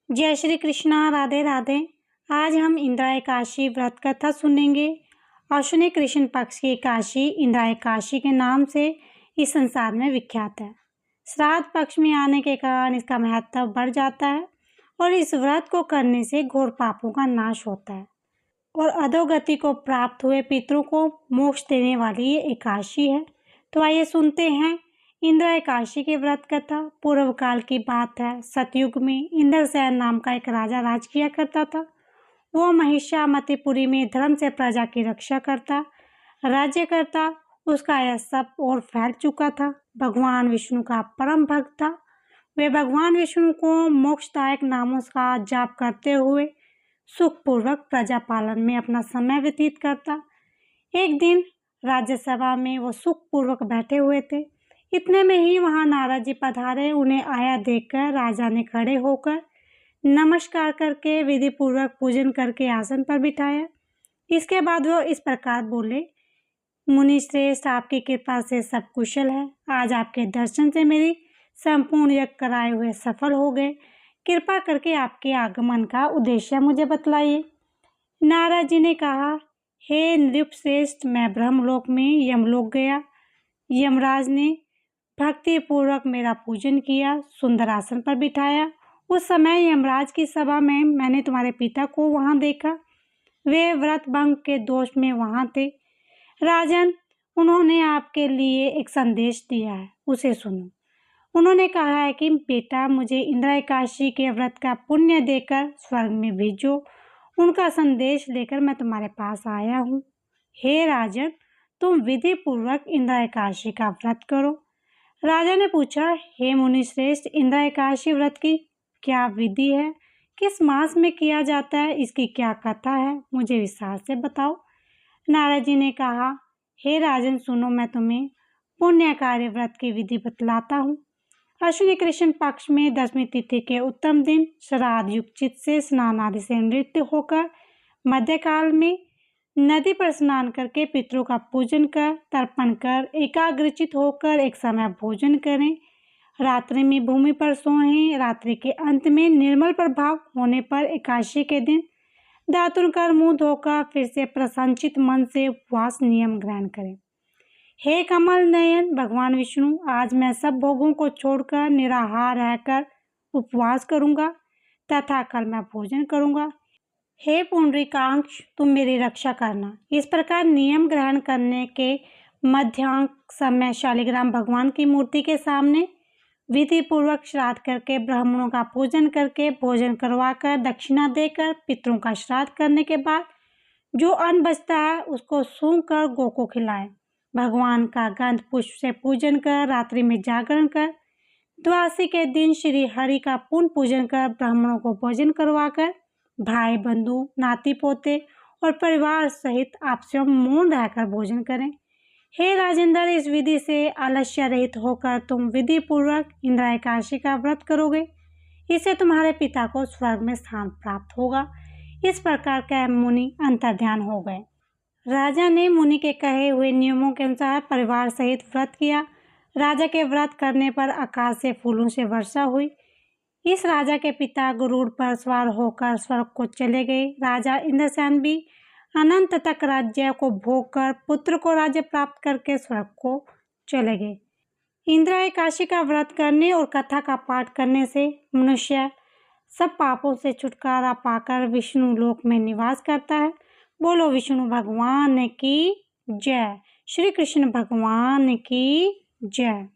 जय श्री कृष्णा, राधे राधे। आज हम इंदिरा एकादशी व्रत कथा सुनेंगे। अश्विनी कृष्ण पक्ष की एकादशी इंदिरा एकादशी के नाम से इस संसार में विख्यात है। श्राद्ध पक्ष में आने के कारण इसका महत्व बढ़ जाता है और इस व्रत को करने से घोर पापों का नाश होता है और अधोगति को प्राप्त हुए पितरों को मोक्ष देने वाली ये एकादशी है। तो आइए सुनते हैं इंदिरा एकादशी की व्रत कथा। पूर्व काल की बात है। सतयुग में इंद्रसेन नाम का एक राजा राज किया करता था। वो महिषामतीपुरी में धर्म से प्रजा की रक्षा करता, राज्य करता। उसका यह सब और फैल चुका था। भगवान विष्णु का परम भक्त था। वे भगवान विष्णु को मोक्षदायक नामों का जाप करते हुए सुखपूर्वक प्रजा पालन में अपना समय व्यतीत करता। एक दिन राज्यसभा में वो सुखपूर्वक बैठे हुए थे। इतने में ही वहां नारद जी पधारे। उन्हें आया देखकर राजा ने खड़े होकर नमस्कार करके विधि पूर्वक पूजन करके आसन पर बिठाया। इसके बाद वो इस प्रकार बोले, मुनि श्रेष्ठ, आपकी कृपा से सब कुशल है। आज आपके दर्शन से मेरी संपूर्ण यज्ञ कराए हुए सफल हो गए। कृपा करके आपके आगमन का उद्देश्य मुझे बतलाइए। नारद जी ने कहा, हे नृप श्रेष्ठ, मैं ब्रह्मलोक में यमलोक गया। यमराज ने भक्ति पूर्वक मेरा पूजन किया, सुंदर आसन पर बिठाया। उस समय यमराज की सभा में मैंने तुम्हारे पिता को वहां देखा। वे व्रत भंग के दोष में वहां थे। राजन, उन्होंने आपके लिए एक संदेश दिया है, उसे सुनो। उन्होंने कहा है कि बेटा, मुझे इंदिरा एकादशी के व्रत का पुण्य देकर स्वर्ग में भेजो। उनका संदेश लेकर मैं तुम्हारे पास आया हूँ। हे राजन, तुम विधि पूर्वक इंदिरा एकादशी का व्रत करो। राजा ने पूछा, हे मुनि श्रेष्ठ, इंदिरा एकादशी व्रत की क्या विधि है? किस मास में किया जाता है? इसकी क्या कथा है? मुझे विस्तार से बताओ। नारद जी ने कहा, हे राजन सुनो, मैं तुम्हें पुण्यकारी व्रत की विधि बतलाता हूँ। अश्विनी कृष्ण पक्ष में 10वीं तिथि के उत्तम दिन श्राद्ध युक्तित से स्नान आदि से नृत्य होकर मध्यकाल में नदी पर स्नान करके पितरों का पूजन कर तर्पण कर एकाग्रचित होकर एक समय भोजन करें। रात्रि में भूमि पर सोएं। रात्रि के अंत में निर्मल प्रभाव होने पर एकादशी के दिन दातुन कर मुंह धोकर फिर से प्रसन्नचित मन से उपवास नियम ग्रहण करें। हे कमल नयन भगवान विष्णु, आज मैं सब भोगों को छोड़कर निराहार रहकर उपवास करूंगा तथा कल मैं भोजन करूंगा। हे पुंडरीकाक्ष, तुम मेरी रक्षा करना। इस प्रकार नियम ग्रहण करने के मध्यांक समय शालिग्राम भगवान की मूर्ति के सामने विधि पूर्वक श्राद्ध करके ब्राह्मणों का पूजन करके भोजन करवाकर दक्षिणा देकर पितरों का श्राद्ध करने के बाद जो अन्न बचता है उसको सूंघ कर गौ को खिलाएं। भगवान का गंध पुष्प से पूजन कर रात्रि में जागरण कर द्वादशी के दिन श्री हरि का पूर्ण पूजन कर ब्राह्मणों को भोजन करवाकर भाई बंधु नाती पोते और परिवार सहित आपसे मौन रहकर भोजन करें। हे राजेंद्र, इस विधि से आलस्य रहित होकर तुम विधि पूर्वक इंदिरा एकादशी का व्रत करोगे। इससे तुम्हारे पिता को स्वर्ग में स्थान प्राप्त होगा। इस प्रकार के मुनि अंतर्ध्यान हो गए। राजा ने मुनि के कहे हुए नियमों के अनुसार परिवार सहित व्रत किया। राजा के व्रत करने पर आकाश से फूलों से वर्षा हुई। इस राजा के पिता गरुड़ पर सवार होकर स्वर्ग को चले गए। राजा इंद्रसेन भी अनंत तक राज्य को भोग कर पुत्र को राज्य प्राप्त करके स्वर्ग को चले गए। इंदिरा एकादशी का व्रत करने और कथा का पाठ करने से मनुष्य सब पापों से छुटकारा पाकर विष्णु लोक में निवास करता है। बोलो विष्णु भगवान की जय। श्री कृष्ण भगवान की जय।